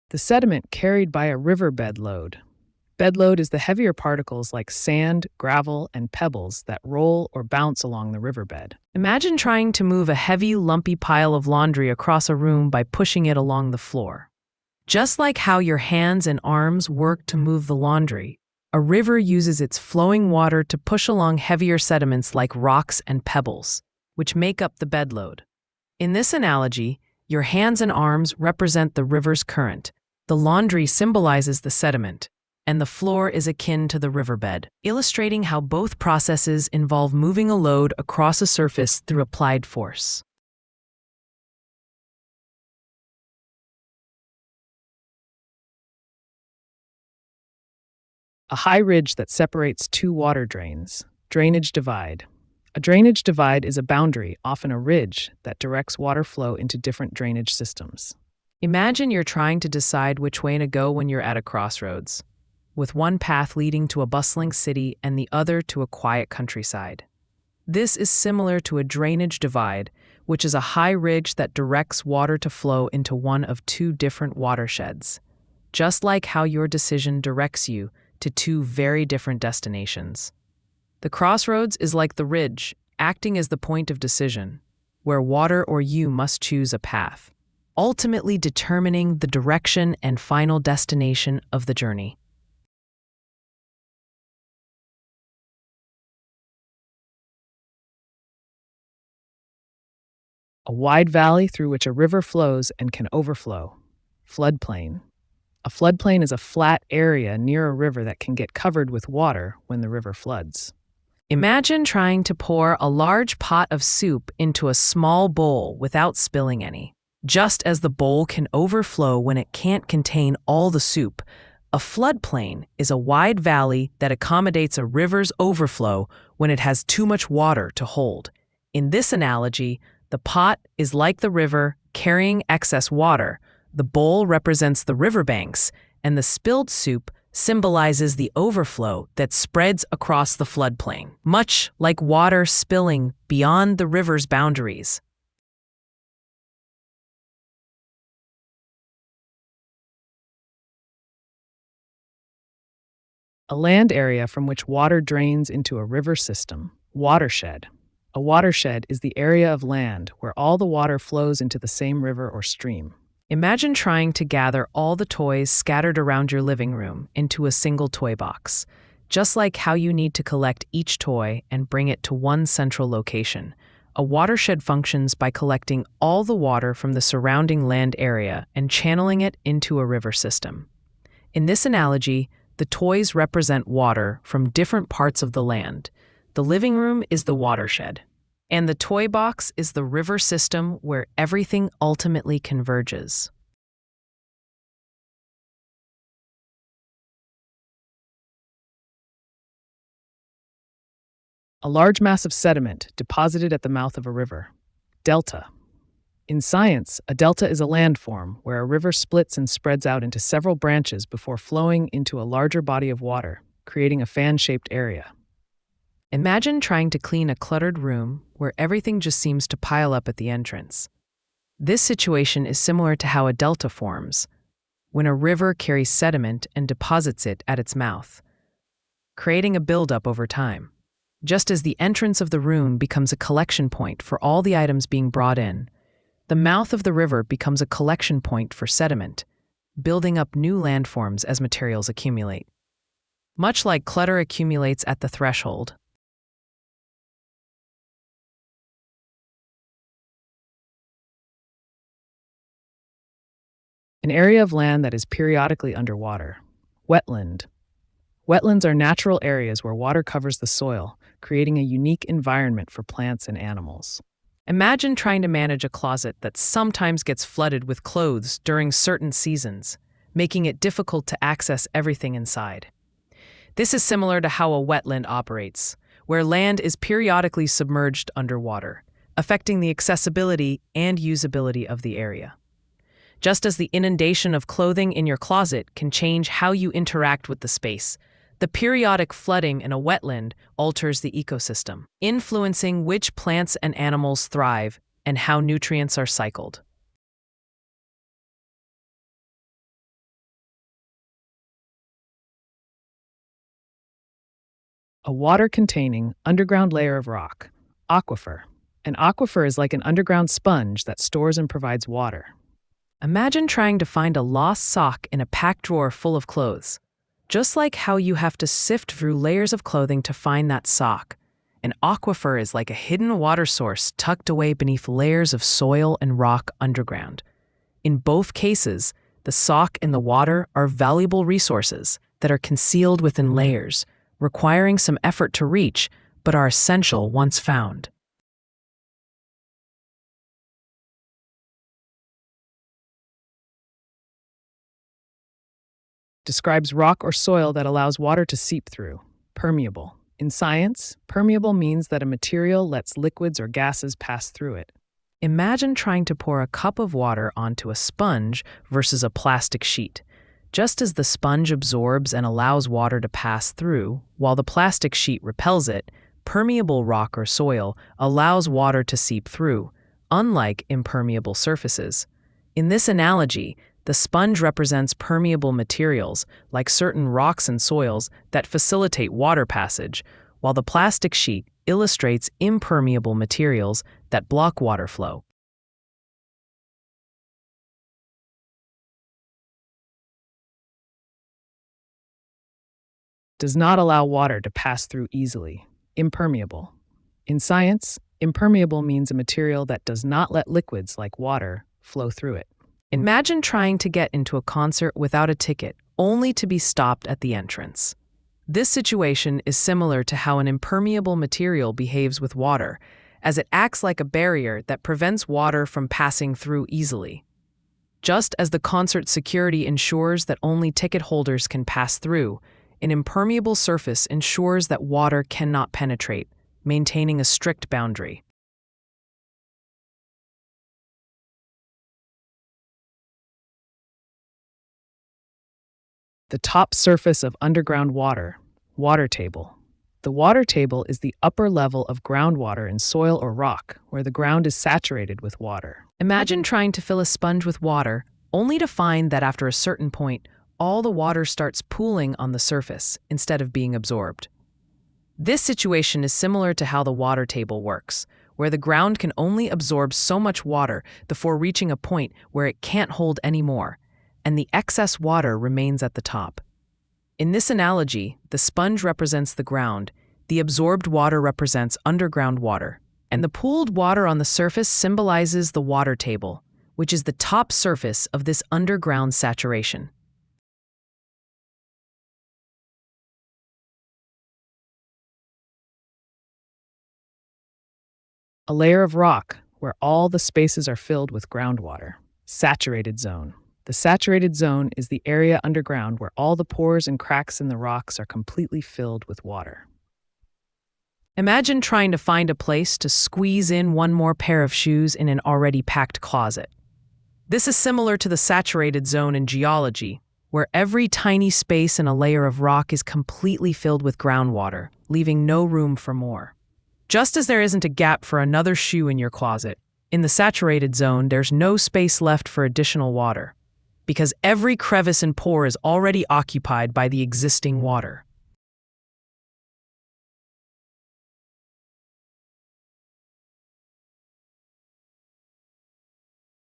The sediment carried by a riverbed load. Bed load is the heavier particles like sand, gravel, and pebbles that roll or bounce along the riverbed. Imagine trying to move a heavy, lumpy pile of laundry across a room by pushing it along the floor. Just like how your hands and arms work to move the laundry, a river uses its flowing water to push along heavier sediments like rocks and pebbles, which make up the bed load. In this analogy, your hands and arms represent the river's current, the laundry symbolizes the sediment, and the floor is akin to the riverbed, illustrating how both processes involve moving a load across a surface through applied force. A high ridge that separates two water drains. Drainage divide. A drainage divide is a boundary, often a ridge, that directs water flow into different drainage systems. Imagine you're trying to decide which way to go when you're at a crossroads, with one path leading to a bustling city and the other to a quiet countryside. This is similar to a drainage divide, which is a high ridge that directs water to flow into one of two different watersheds, just like how your decision directs you to two very different destinations. The crossroads is like the ridge, acting as the point of decision, where water or you must choose a path, ultimately determining the direction and final destination of the journey. A wide valley through which a river flows and can overflow. Floodplain. A floodplain is a flat area near a river that can get covered with water when the river floods. Imagine trying to pour a large pot of soup into a small bowl without spilling any. Just as the bowl can overflow when it can't contain all the soup, a floodplain is a wide valley that accommodates a river's overflow when it has too much water to hold. In this analogy, the pot is like the river carrying excess water, the bowl represents the riverbanks, and the spilled soup symbolizes the overflow that spreads across the floodplain, much like water spilling beyond the river's boundaries. A land area from which water drains into a river system. Watershed. A watershed is the area of land where all the water flows into the same river or stream. Imagine trying to gather all the toys scattered around your living room into a single toy box, just like how you need to collect each toy and bring it to one central location. A watershed functions by collecting all the water from the surrounding land area and channeling it into a river system. In this analogy, the toys represent water from different parts of the land. The living room is the watershed, and the toy box is the river system where everything ultimately converges. A large mass of sediment deposited at the mouth of a river. Delta. In science, a delta is a landform where a river splits and spreads out into several branches before flowing into a larger body of water, creating a fan-shaped area. Imagine trying to clean a cluttered room where everything just seems to pile up at the entrance. This situation is similar to how a delta forms, when a river carries sediment and deposits it at its mouth, creating a buildup over time. Just as the entrance of the room becomes a collection point for all the items being brought in, the mouth of the river becomes a collection point for sediment, building up new landforms as materials accumulate. Much like clutter accumulates at the threshold, an area of land that is periodically underwater. Wetland. Wetlands are natural areas where water covers the soil, creating a unique environment for plants and animals. Imagine trying to manage a closet that sometimes gets flooded with clothes during certain seasons, making it difficult to access everything inside. This is similar to how a wetland operates, where land is periodically submerged underwater, affecting the accessibility and usability of the area. Just as the inundation of clothing in your closet can change how you interact with the space, the periodic flooding in a wetland alters the ecosystem, influencing which plants and animals thrive and how nutrients are cycled. A water-containing underground layer of rock. Aquifer. An aquifer is like an underground sponge that stores and provides water. Imagine trying to find a lost sock in a packed drawer full of clothes. Just like how you have to sift through layers of clothing to find that sock, an aquifer is like a hidden water source tucked away beneath layers of soil and rock underground. In both cases, the sock and the water are valuable resources that are concealed within layers, requiring some effort to reach, but are essential once found. Describes rock or soil that allows water to seep through. Permeable. In science, permeable means that a material lets liquids or gases pass through it. Imagine trying to pour a cup of water onto a sponge versus a plastic sheet. Just as the sponge absorbs and allows water to pass through, while the plastic sheet repels it, permeable rock or soil allows water to seep through, unlike impermeable surfaces. In this analogy, the sponge represents permeable materials, like certain rocks and soils, that facilitate water passage, while the plastic sheet illustrates impermeable materials that block water flow. Does not allow water to pass through easily. Impermeable. In science, impermeable means a material that does not let liquids like water flow through it. Imagine trying to get into a concert without a ticket, only to be stopped at the entrance. This situation is similar to how an impermeable material behaves with water, as it acts like a barrier that prevents water from passing through easily. Just as the concert security ensures that only ticket holders can pass through, an impermeable surface ensures that water cannot penetrate, maintaining a strict boundary. The top surface of underground water. Water table. The water table is the upper level of groundwater in soil or rock, where the ground is saturated with water. Imagine trying to fill a sponge with water, only to find that after a certain point, all the water starts pooling on the surface instead of being absorbed. This situation is similar to how the water table works, where the ground can only absorb so much water before reaching a point where it can't hold any more, and the excess water remains at the top. In this analogy, the sponge represents the ground, the absorbed water represents underground water, and the pooled water on the surface symbolizes the water table, which is the top surface of this underground saturation. A layer of rock where all the spaces are filled with groundwater. Saturated zone. The saturated zone is the area underground where all the pores and cracks in the rocks are completely filled with water. Imagine trying to find a place to squeeze in one more pair of shoes in an already packed closet. This is similar to the saturated zone in geology, where every tiny space in a layer of rock is completely filled with groundwater, leaving no room for more. Just as there isn't a gap for another shoe in your closet, in the saturated zone there's no space left for additional water, because every crevice and pore is already occupied by the existing water.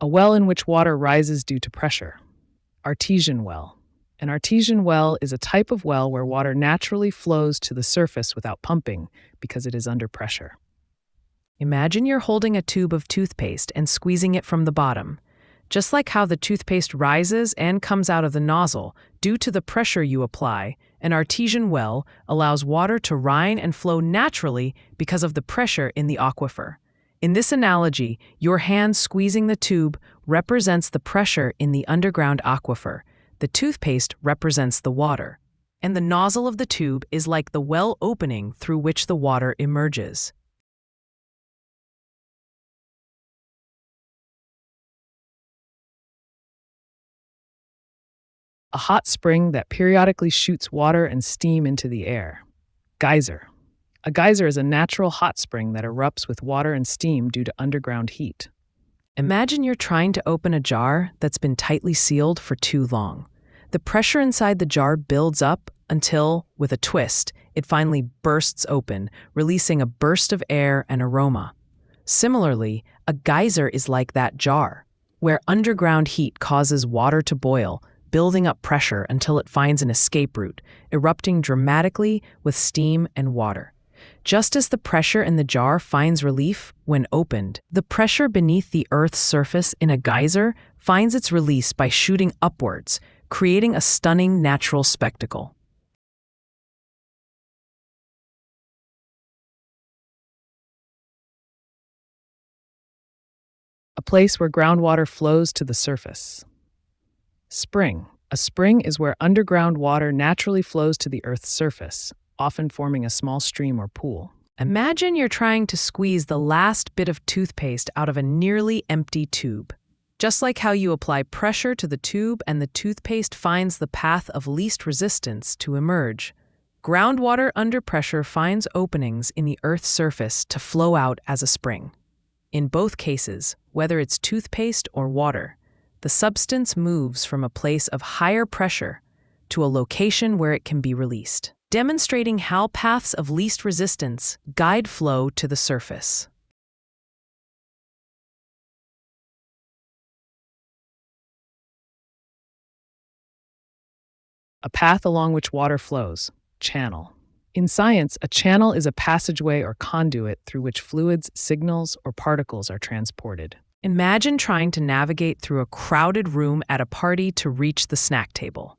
A well in which water rises due to pressure. Artesian well. An artesian well is a type of well where water naturally flows to the surface without pumping because it is under pressure. Imagine you're holding a tube of toothpaste and squeezing it from the bottom. Just like how the toothpaste rises and comes out of the nozzle due to the pressure you apply, an artesian well allows water to rise and flow naturally because of the pressure in the aquifer. In this analogy, your hand squeezing the tube represents the pressure in the underground aquifer. The toothpaste represents the water, and the nozzle of the tube is like the well opening through which the water emerges. A hot spring that periodically shoots water and steam into the air. Geyser. A geyser is a natural hot spring that erupts with water and steam due to underground heat. Imagine you're trying to open a jar that's been tightly sealed for too long. The pressure inside the jar builds up until, with a twist, it finally bursts open, releasing a burst of air and aroma. Similarly, a geyser is like that jar, where underground heat causes water to boil, building up pressure until it finds an escape route, erupting dramatically with steam and water. Just as the pressure in the jar finds relief when opened, the pressure beneath the Earth's surface in a geyser finds its release by shooting upwards, creating a stunning natural spectacle. A place where groundwater flows to the surface. Spring. A spring is where underground water naturally flows to the Earth's surface, often forming a small stream or pool. Imagine you're trying to squeeze the last bit of toothpaste out of a nearly empty tube. Just like how you apply pressure to the tube and the toothpaste finds the path of least resistance to emerge, groundwater under pressure finds openings in the Earth's surface to flow out as a spring. In both cases, whether it's toothpaste or water, the substance moves from a place of higher pressure to a location where it can be released, demonstrating how paths of least resistance guide flow to the surface. A path along which water flows. Channel. In science, a channel is a passageway or conduit through which fluids, signals, or particles are transported. Imagine trying to navigate through a crowded room at a party to reach the snack table.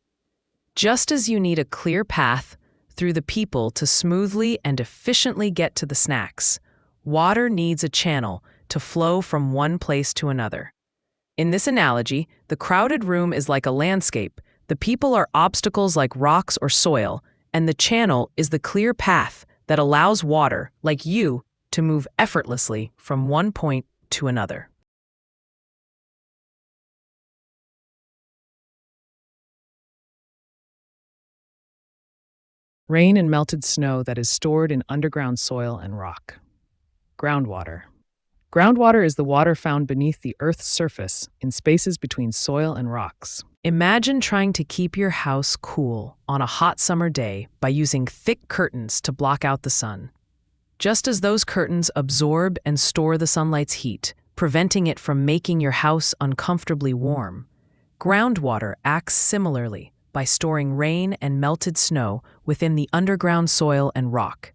Just as you need a clear path through the people to smoothly and efficiently get to the snacks, water needs a channel to flow from one place to another. In this analogy, the crowded room is like a landscape. The people are obstacles like rocks or soil, and the channel is the clear path that allows water, like you, to move effortlessly from one point to another. Rain and melted snow that is stored in underground soil and rock. Groundwater. Groundwater is the water found beneath the Earth's surface in spaces between soil and rocks. Imagine trying to keep your house cool on a hot summer day by using thick curtains to block out the sun. Just as those curtains absorb and store the sunlight's heat, preventing it from making your house uncomfortably warm, groundwater acts similarly by storing rain and melted snow within the underground soil and rock.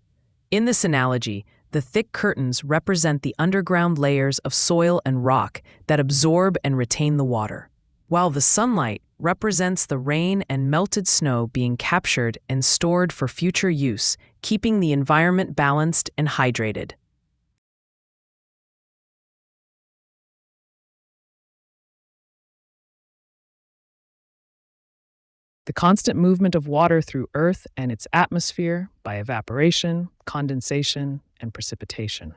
In this analogy, the thick curtains represent the underground layers of soil and rock that absorb and retain the water, while the sunlight represents the rain and melted snow being captured and stored for future use, keeping the environment balanced and hydrated. The constant movement of water through Earth and its atmosphere by evaporation, condensation, and precipitation.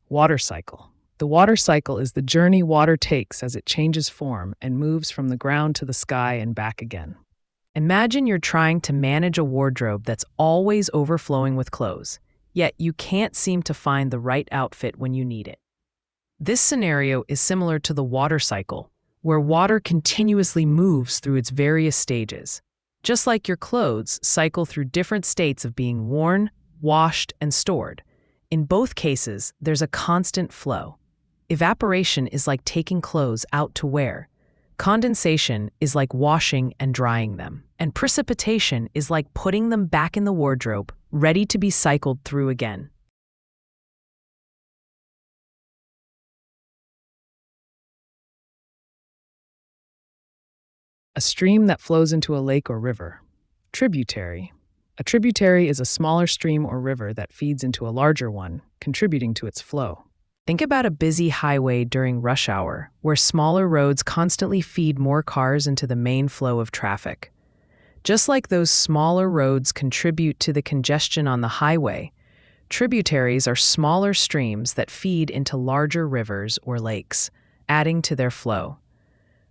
Water cycle. The water cycle is the journey water takes as it changes form and moves from the ground to the sky and back again. Imagine you're trying to manage a wardrobe that's always overflowing with clothes, yet you can't seem to find the right outfit when you need it. This scenario is similar to the water cycle, where water continuously moves through its various stages. Just like your clothes cycle through different states of being worn, washed, and stored, in both cases, there's a constant flow. Evaporation is like taking clothes out to wear. Condensation is like washing and drying them. And precipitation is like putting them back in the wardrobe, ready to be cycled through again. A stream that flows into a lake or river. Tributary. A tributary is a smaller stream or river that feeds into a larger one, contributing to its flow. Think about a busy highway during rush hour, where smaller roads constantly feed more cars into the main flow of traffic. Just like those smaller roads contribute to the congestion on the highway, tributaries are smaller streams that feed into larger rivers or lakes, adding to their flow.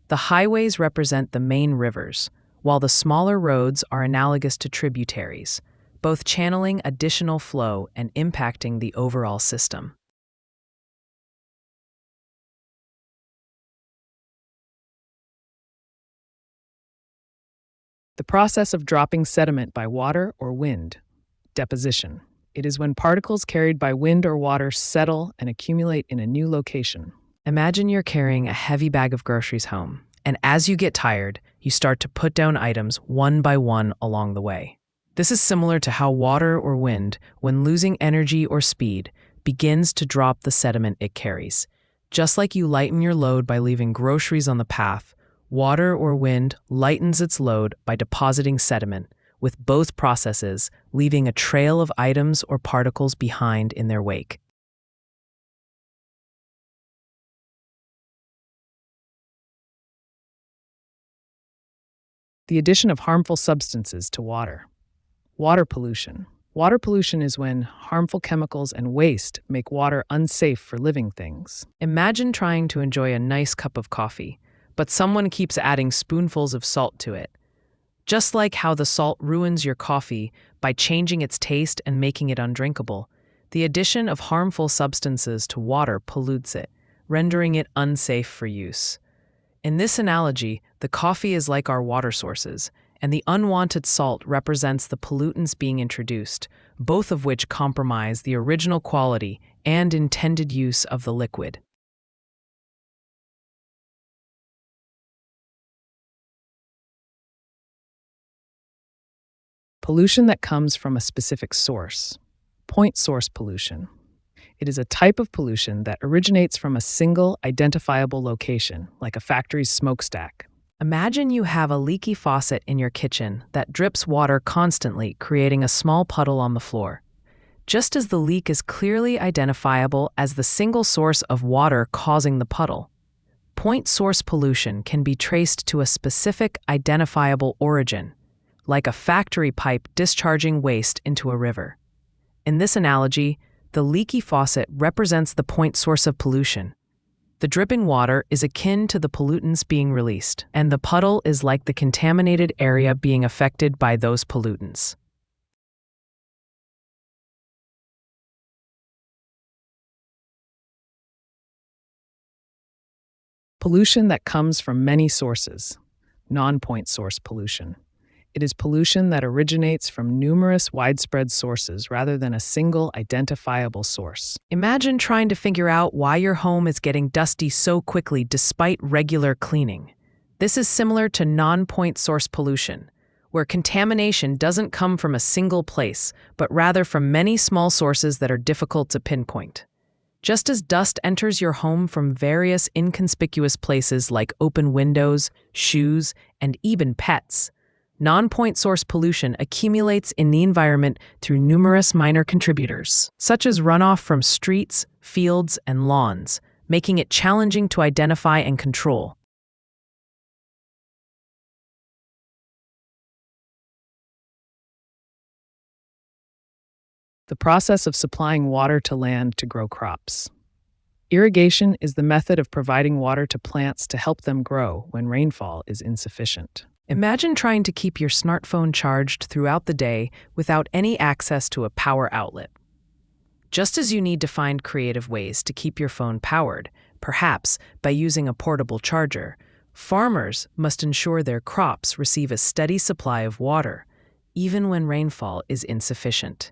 The highways represent the main rivers, while the smaller roads are analogous to tributaries, both channeling additional flow and impacting the overall system. The process of dropping sediment by water or wind. Deposition. It is when particles carried by wind or water settle and accumulate in a new location. Imagine you're carrying a heavy bag of groceries home, and as you get tired, you start to put down items one by one along the way. This is similar to how water or wind, when losing energy or speed, begins to drop the sediment it carries. Just like you lighten your load by leaving groceries on the path, water or wind lightens its load by depositing sediment, with both processes leaving a trail of items or particles behind in their wake. The addition of harmful substances to water. Water pollution. Water pollution is when harmful chemicals and waste make water unsafe for living things. Imagine trying to enjoy a nice cup of coffee, but someone keeps adding spoonfuls of salt to it. Just like how the salt ruins your coffee by changing its taste and making it undrinkable, the addition of harmful substances to water pollutes it, rendering it unsafe for use. In this analogy, the coffee is like our water sources, and the unwanted salt represents the pollutants being introduced, both of which compromise the original quality and intended use of the liquid. Pollution that comes from a specific source. Point source pollution. It is a type of pollution that originates from a single identifiable location, like a factory's smokestack. Imagine you have a leaky faucet in your kitchen that drips water constantly, creating a small puddle on the floor. Just as the leak is clearly identifiable as the single source of water causing the puddle, point source pollution can be traced to a specific identifiable origin, like a factory pipe discharging waste into a river. In this analogy, the leaky faucet represents the point source of pollution. The dripping water is akin to the pollutants being released, and the puddle is like the contaminated area being affected by those pollutants. Pollution that comes from many sources. Non-point source pollution. It is pollution that originates from numerous widespread sources rather than a single identifiable source. Imagine trying to figure out why your home is getting dusty so quickly despite regular cleaning. This is similar to non-point source pollution, where contamination doesn't come from a single place, but rather from many small sources that are difficult to pinpoint. Just as dust enters your home from various inconspicuous places like open windows, shoes, and even pets, non-point source pollution accumulates in the environment through numerous minor contributors, such as runoff from streets, fields, and lawns, making it challenging to identify and control. The process of supplying water to land to grow crops. Irrigation is the method of providing water to plants to help them grow when rainfall is insufficient. Imagine trying to keep your smartphone charged throughout the day without any access to a power outlet. Just as you need to find creative ways to keep your phone powered, perhaps by using a portable charger, farmers must ensure their crops receive a steady supply of water, even when rainfall is insufficient.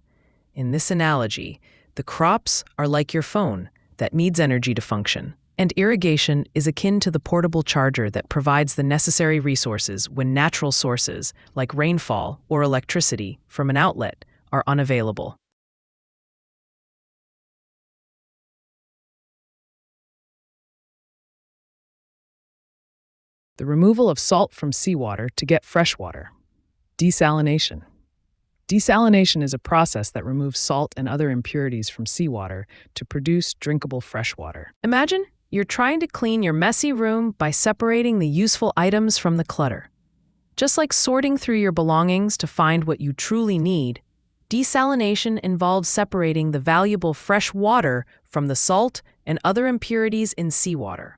In this analogy, the crops are like your phone that needs energy to function, and irrigation is akin to the portable charger that provides the necessary resources when natural sources, like rainfall or electricity from an outlet, are unavailable. The removal of salt from seawater to get fresh water. Desalination. Desalination is a process that removes salt and other impurities from seawater to produce drinkable fresh water. Imagine you're trying to clean your messy room by separating the useful items from the clutter. Just like sorting through your belongings to find what you truly need, desalination involves separating the valuable fresh water from the salt and other impurities in seawater.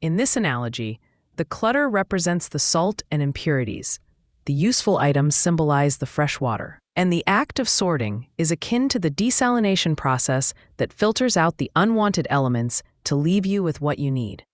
In this analogy, the clutter represents the salt and impurities. The useful items symbolize the fresh water, and the act of sorting is akin to the desalination process that filters out the unwanted elements to leave you with what you need.